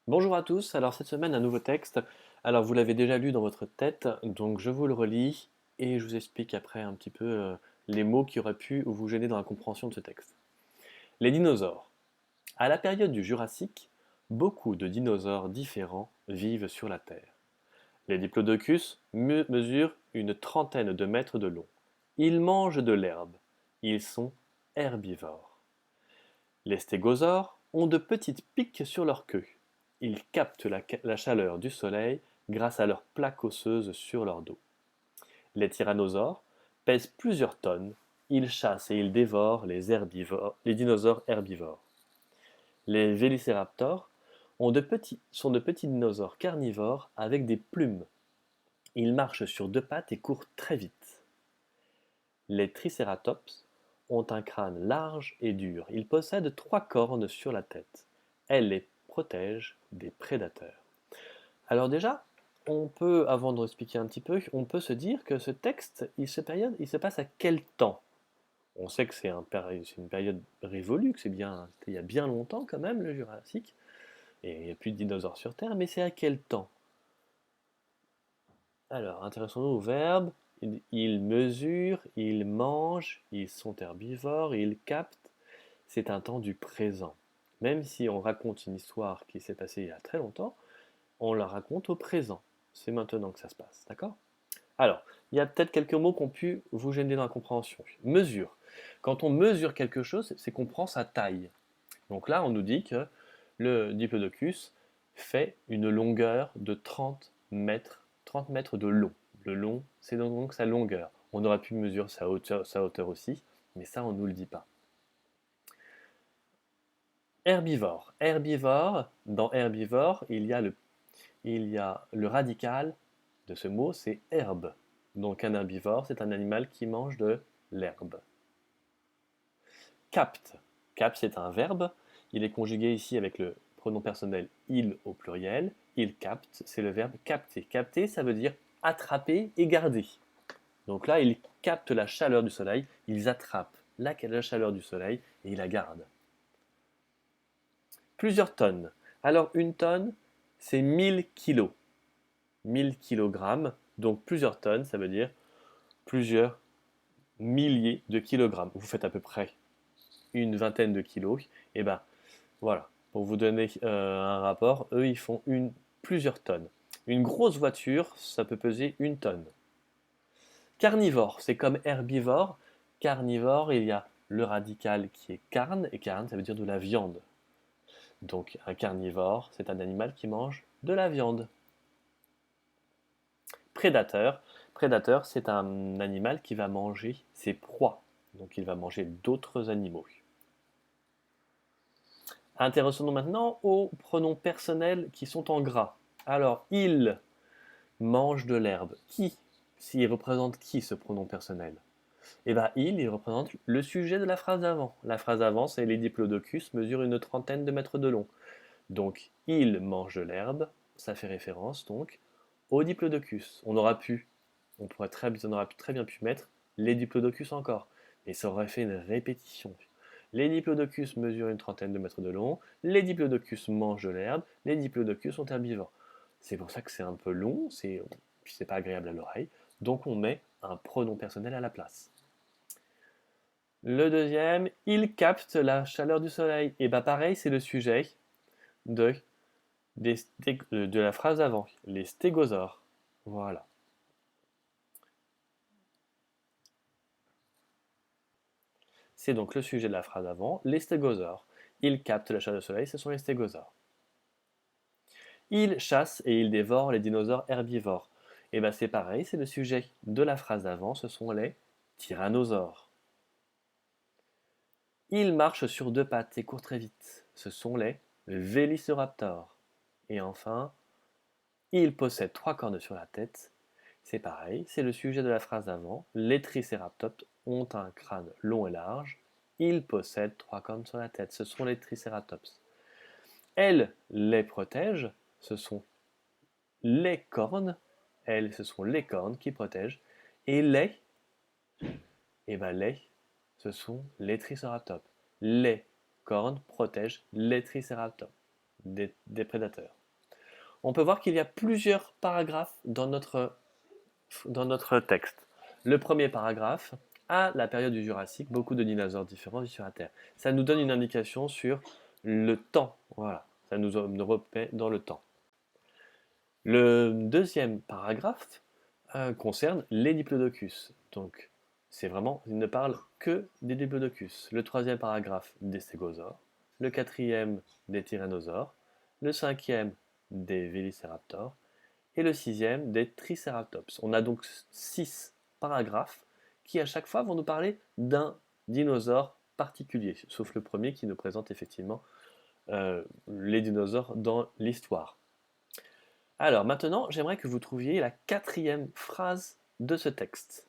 Bonjour à tous, alors cette semaine un nouveau texte. Alors vous l'avez déjà lu dans votre tête, donc je vous le relis et je vous explique après un petit peu les mots qui auraient pu vous gêner dans la compréhension de ce texte. Les dinosaures. À la période du Jurassique, beaucoup de dinosaures différents vivent sur la Terre. Les diplodocus mesurent une trentaine de mètres de long. Ils mangent de l'herbe. Ils sont herbivores. Les stégosaures ont de petites piques sur leur queue. Ils captent la chaleur du soleil grâce à leurs plaques osseuses sur leur dos. Les tyrannosaures pèsent plusieurs tonnes. Ils chassent et ils dévorent les dinosaures herbivores. Les vélociraptors sont de petits dinosaures carnivores avec des plumes. Ils marchent sur deux pattes et courent très vite. Les tricératops ont un crâne large et dur. Ils possèdent trois cornes sur la tête. Elles les protègent des prédateurs. Alors déjà, avant de expliquer un petit peu, on peut se dire que ce texte, il se passe à quel temps? On sait que c'est une période révolue, que c'était il y a bien longtemps quand même, le Jurassique, et il n'y a plus de dinosaures sur Terre, mais c'est à quel temps? Alors, intéressons-nous au verbe. Ils mesurent, ils mangent, ils sont herbivores, ils captent. C'est un temps du présent. Même si on raconte une histoire qui s'est passée il y a très longtemps, on la raconte au présent. C'est maintenant que ça se passe, d'accord? Alors, il y a peut-être quelques mots qui ont pu vous gêner dans la compréhension. Mesure. Quand on mesure quelque chose, c'est qu'on prend sa taille. Donc là, on nous dit que le diplodocus fait une longueur de 30 mètres de long. Le long, c'est donc sa longueur. On aurait pu mesurer sa hauteur aussi, mais ça, on ne nous le dit pas. Herbivore. Herbivore, dans herbivore, il y a le radical de ce mot, c'est herbe. Donc un herbivore, c'est un animal qui mange de l'herbe. Capte. Capte, c'est un verbe. Il est conjugué ici avec le pronom personnel il au pluriel. Il capte, c'est le verbe capter. Capter, ça veut dire attraper et garder. Donc là, il capte la chaleur du soleil, ils attrapent la chaleur du soleil et ils la gardent. Plusieurs tonnes. Alors une tonne, c'est 1000 kilos. 1000 kilogrammes, donc plusieurs tonnes, ça veut dire plusieurs milliers de kilogrammes. Vous faites à peu près une vingtaine de kilos. Et ben voilà, pour vous donner un rapport, eux ils font plusieurs tonnes. Une grosse voiture, ça peut peser une tonne. Carnivore, c'est comme herbivore. Carnivore, il y a le radical qui est carne, et carne, ça veut dire de la viande. Donc un carnivore, c'est un animal qui mange de la viande. Prédateur, prédateur, c'est un animal qui va manger ses proies. Donc il va manger d'autres animaux. Intéressons-nous maintenant aux pronoms personnels qui sont en gras. Alors, il mange de l'herbe. Qui? S'il représente qui ce pronom personnel? Eh bien, il représente le sujet de la phrase d'avant. La phrase d'avant, c'est les diplodocus mesurent une trentaine de mètres de long. Donc, il mange de l'herbe, ça fait référence donc au diplodocus. On aurait très bien pu mettre les diplodocus encore, mais ça aurait fait une répétition. Les diplodocus mesurent une trentaine de mètres de long, les diplodocus mangent de l'herbe, les diplodocus sont herbivores. C'est pour ça que c'est un peu long, puis c'est pas agréable à l'oreille, donc on met un pronom personnel à la place. Le deuxième, il capte la chaleur du soleil. Et bah pareil, c'est le sujet de, de la phrase avant, les stégosaures. Voilà. C'est donc le sujet de la phrase avant, les stégosaures. Ils captent la chaleur du soleil, ce sont les stégosaures. Ils chassent et ils dévorent les dinosaures herbivores. Et bien c'est pareil, c'est le sujet de la phrase d'avant, ce sont les tyrannosaures. Ils marchent sur deux pattes et courent très vite, ce sont les vélociraptors. Et enfin, ils possèdent trois cornes sur la tête, c'est pareil, c'est le sujet de la phrase d'avant, les tricératops ont un crâne long et large, ils possèdent trois cornes sur la tête, ce sont les tricératops. Elles les protègent, ce sont les cornes, elles, ce sont les cornes qui protègent, et les, ce sont les tricératops. Les cornes protègent les tricératops. des prédateurs. On peut voir qu'il y a plusieurs paragraphes dans notre texte. Le premier paragraphe, à la période du Jurassique, beaucoup de dinosaures différents vivent sur la Terre. Ça nous donne une indication sur le temps. Voilà, ça nous repère dans le temps. Le deuxième paragraphe concerne les diplodocus. Donc, c'est vraiment, il ne parle que des diplodocus. Le troisième paragraphe, des stégosaures. Le quatrième, des tyrannosaures. Le cinquième, des vélociraptors. Et le sixième, des tricératops. On a donc 6 paragraphes qui, à chaque fois, vont nous parler d'un dinosaure particulier, sauf le premier qui nous présente effectivement les dinosaures dans l'histoire. Alors maintenant, j'aimerais que vous trouviez la quatrième phrase de ce texte.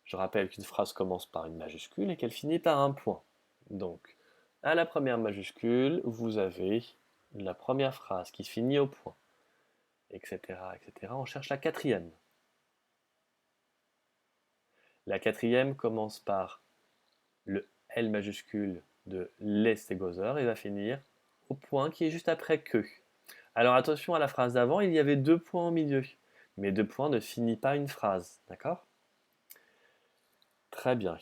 Je rappelle qu'une phrase commence par une majuscule et qu'elle finit par un point. Donc, à la première majuscule, vous avez la première phrase qui finit au point, etc., etc. On cherche la quatrième. La quatrième commence par le L majuscule de les stégosaures et va finir au point qui est juste après que. Alors attention à la phrase d'avant, il y avait 2 points au milieu. Mais 2 points ne finit pas une phrase, d'accord? Très bien.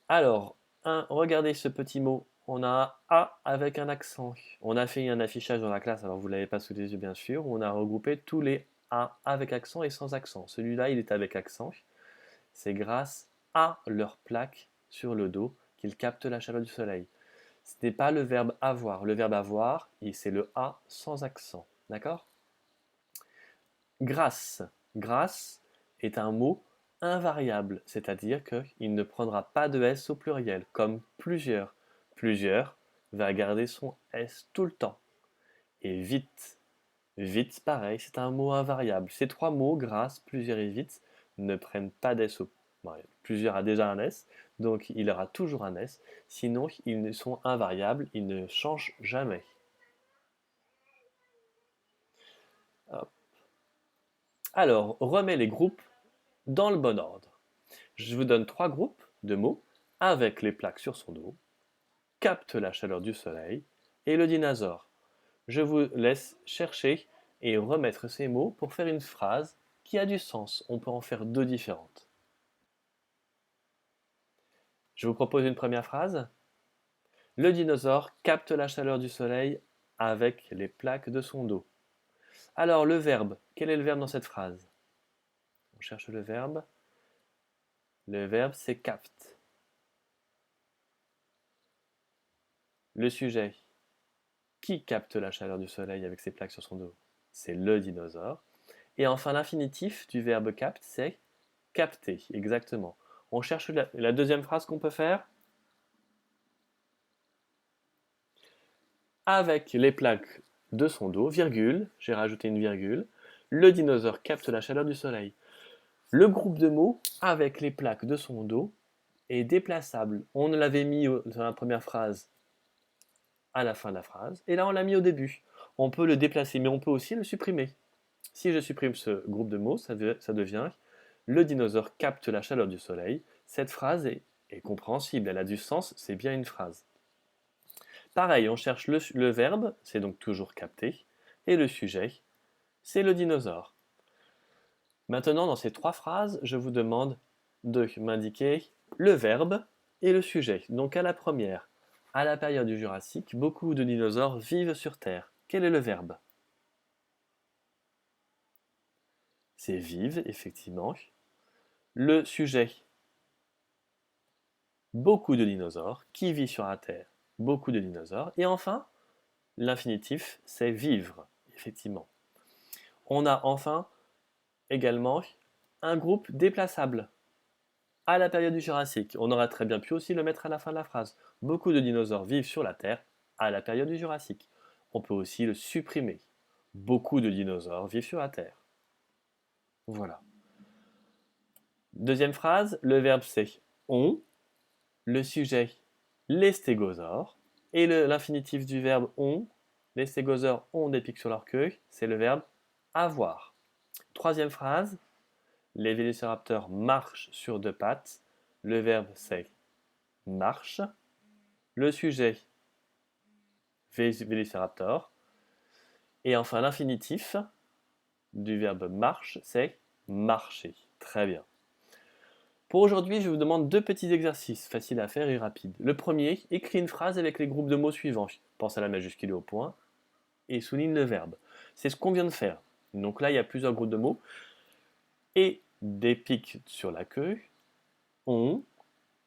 Alors, regardez ce petit mot. On a un A avec un accent. On a fait un affichage dans la classe, alors vous ne l'avez pas sous les yeux bien sûr, où on a regroupé tous les A avec accent et sans accent. Celui-là, il est avec accent. C'est grâce à leur plaque sur le dos qu'ils captent la chaleur du soleil. Ce n'est pas le verbe avoir. Le verbe avoir, c'est le A sans accent. D'accord? Grâce. Grâce est un mot invariable, c'est-à-dire qu'il ne prendra pas de S au pluriel, comme plusieurs. Plusieurs va garder son S tout le temps. Et vite. Vite, pareil, c'est un mot invariable. Ces 3 mots, grâce, plusieurs et vite, ne prennent pas d'S au plusieurs a déjà un S, donc il aura toujours un S. Sinon, ils sont invariables, ils ne changent jamais. Hop. Alors, remets les groupes dans le bon ordre. Je vous donne 3 groupes de mots avec les plaques sur son dos, capte la chaleur du soleil et le dinosaure. Je vous laisse chercher et remettre ces mots pour faire une phrase qui a du sens. On peut en faire 2 différentes. Je vous propose une première phrase. Le dinosaure capte la chaleur du soleil avec les plaques de son dos. Alors, le verbe, quel est le verbe dans cette phrase? On cherche le verbe. Le verbe, c'est capte. Le sujet, qui capte la chaleur du soleil avec ses plaques sur son dos? C'est le dinosaure. Et enfin, l'infinitif du verbe capte, c'est capter, exactement. On cherche la deuxième phrase qu'on peut faire. Avec les plaques de son dos, virgule, j'ai rajouté une virgule, le dinosaure capte la chaleur du soleil. Le groupe de mots avec les plaques de son dos est déplaçable. On l'avait mis dans la première phrase à la fin de la phrase, et là on l'a mis au début. On peut le déplacer, mais on peut aussi le supprimer. Si je supprime ce groupe de mots, ça devient le dinosaure capte la chaleur du soleil. Cette phrase est compréhensible, elle a du sens, c'est bien une phrase. Pareil, on cherche le verbe, c'est donc toujours capter, et le sujet, c'est le dinosaure. Maintenant, dans ces 3 phrases, je vous demande de m'indiquer le verbe et le sujet. Donc à la première, à la période du Jurassique, beaucoup de dinosaures vivent sur Terre. Quel est le verbe? C'est vivre, effectivement. Le sujet, beaucoup de dinosaures. Qui vit sur la Terre? Beaucoup de dinosaures. Et enfin, l'infinitif, c'est vivre, effectivement. On a enfin également un groupe déplaçable. À la période du Jurassique, on aurait très bien pu aussi le mettre à la fin de la phrase. Beaucoup de dinosaures vivent sur la Terre à la période du Jurassique. On peut aussi le supprimer. Beaucoup de dinosaures vivent sur la Terre. Voilà. Deuxième phrase, le verbe c'est on, le sujet les stégosaures, et l'infinitif du verbe ont, les stégosaures ont des pics sur leur queue, c'est le verbe avoir. Troisième phrase, les vélociraptors marchent sur 2 pattes, le verbe c'est marche, le sujet vélociraptor, Et enfin, l'infinitif du verbe marche, c'est marcher. Très bien. Pour aujourd'hui, je vous demande deux petits exercices faciles à faire et rapides. Le premier, écris une phrase avec les groupes de mots suivants. Pense à la majuscule et au point et souligne le verbe. C'est ce qu'on vient de faire. Donc là, il y a plusieurs groupes de mots. Et des pics sur la queue, ont,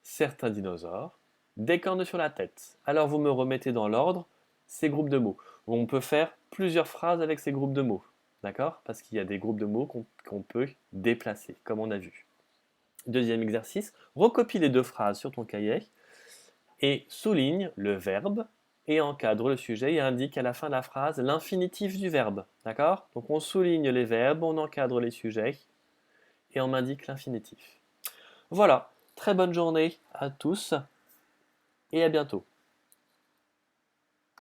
certains dinosaures, des cornes sur la tête. Alors vous me remettez dans l'ordre ces groupes de mots. On peut faire plusieurs phrases avec ces groupes de mots. D'accord? Parce qu'il y a des groupes de mots qu'on peut déplacer, comme on a vu. Deuxième exercice, recopie les deux phrases sur ton cahier et souligne le verbe et encadre le sujet et indique à la fin de la phrase l'infinitif du verbe. D'accord? Donc on souligne les verbes, on encadre les sujets et on m'indique l'infinitif. Voilà, très bonne journée à tous et à bientôt.